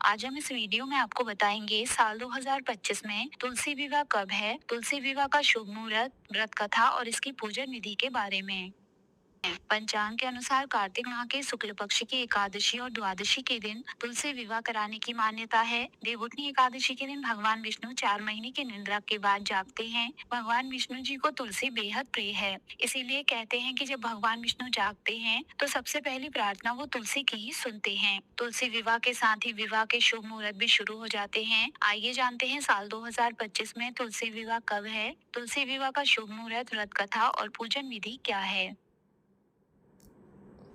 आज हम इस वीडियो में आपको बताएंगे साल 2025 में तुलसी विवाह कब है, तुलसी विवाह का शुभ मुहूर्त, व्रत कथा और इसकी पूजन विधि के बारे में। पंचांग के अनुसार कार्तिक माह के शुक्ल पक्ष की एकादशी और द्वादशी के दिन तुलसी विवाह कराने की मान्यता है। देवउठनी एकादशी के दिन भगवान विष्णु 4 महीने की निद्रा के बाद जागते हैं। भगवान विष्णु जी को तुलसी बेहद प्रिय है, इसीलिए कहते हैं कि जब भगवान विष्णु जागते हैं तो सबसे पहली प्रार्थना वो तुलसी की ही सुनते हैं। तुलसी विवाह के साथ ही विवाह के शुभ मुहूर्त भी शुरू हो जाते हैं। आइए जानते हैं साल 2025 में तुलसी विवाह कब है, तुलसी विवाह का शुभ मुहूर्त, व्रत कथा और पूजन विधि क्या है।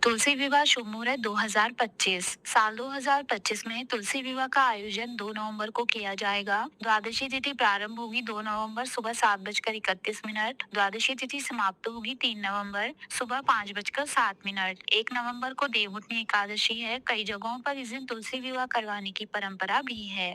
तुलसी विवाह शुभ मुहूर्त 2025। साल 2025 में तुलसी विवाह का आयोजन 2 नवंबर को किया जाएगा। द्वादशी तिथि प्रारंभ होगी 2 नवंबर सुबह 7:31। द्वादशी तिथि समाप्त होगी 3 नवंबर सुबह 5:07। 1 नवंबर को देवउठनी एकादशी है। कई जगहों पर इस दिन तुलसी विवाह करवाने की परंपरा भी है।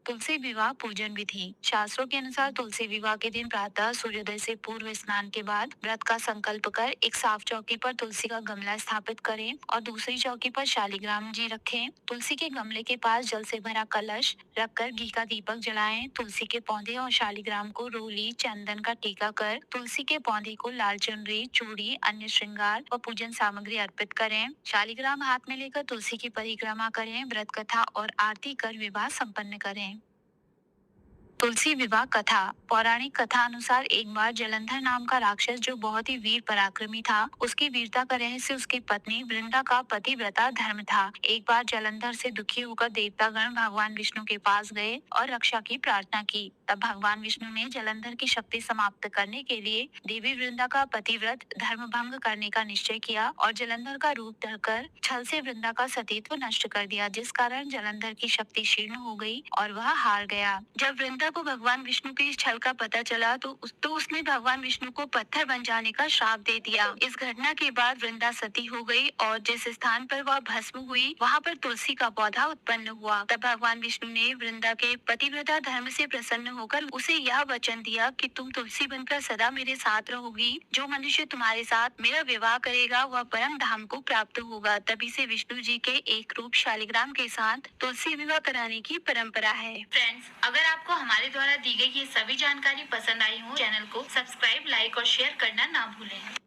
तुलसी विवाह पूजन विधि। शास्त्रों के अनुसार तुलसी विवाह के दिन प्रातः सूर्योदय से पूर्व स्नान के बाद व्रत का संकल्प कर एक साफ चौकी पर तुलसी का गमला स्थापित करें और दूसरी चौकी पर शालिग्राम जी रखें। तुलसी के गमले के पास जल से भरा कलश रखकर घी का दीपक जलाएं। तुलसी के पौधे और शालिग्राम को रोली चंदन का टीका कर तुलसी के पौधे को लाल चुनरी, चूड़ी, अन्य श्रृंगार व पूजन सामग्री अर्पित करें। शालिग्राम हाथ में लेकर तुलसी की परिक्रमा करें। व्रत कथा और आरती कर विवाह संपन्न करें। तुलसी विवाह कथा। पौराणिक कथा अनुसार एक बार जलंधर नाम का राक्षस, जो बहुत ही वीर पराक्रमी था, उसकी वीरता का रहस्य उसकी पत्नी वृंदा का पतिव्रता धर्म था। एक बार जलंधर से दुखी होकर देवतागण भगवान विष्णु के पास गए और रक्षा की प्रार्थना की। तब भगवान विष्णु ने जलंधर की शक्ति समाप्त करने के लिए देवी वृंदा का पतिव्रत धर्म भंग करने का निश्चय किया और जलंधर का रूप धरकर छल से वृंदा का सतीत्व नष्ट कर दिया, जिस कारण जलंधर की शक्ति क्षीण हो गई और वह हार गया। जब वृंदा को भगवान विष्णु के इस छल का पता चला तो उसने भगवान विष्णु को पत्थर बन जाने का श्राप दे दिया। इस घटना के बाद वृंदा सती हो गई और जिस स्थान पर वह भस्म हुई वहां पर तुलसी का पौधा उत्पन्न हुआ। तब भगवान विष्णु ने वृंदा के पतिव्रता धर्म से प्रसन्न होकर उसे यह वचन दिया कि तुम तुलसी बनकर सदा मेरे साथ रहोगी। जो मनुष्य तुम्हारे साथ मेरा विवाह करेगा वह परम धाम को प्राप्त होगा। तभी से विष्णु जी के एक रूप शालिग्राम के साथ तुलसी विवाह कराने की परंपरा है। फ्रेंड्स, अगर आपको हमारे द्वारा दी गई ये सभी जानकारी पसंद आई हो, चैनल को सब्सक्राइब, लाइक और शेयर करना ना भूलें।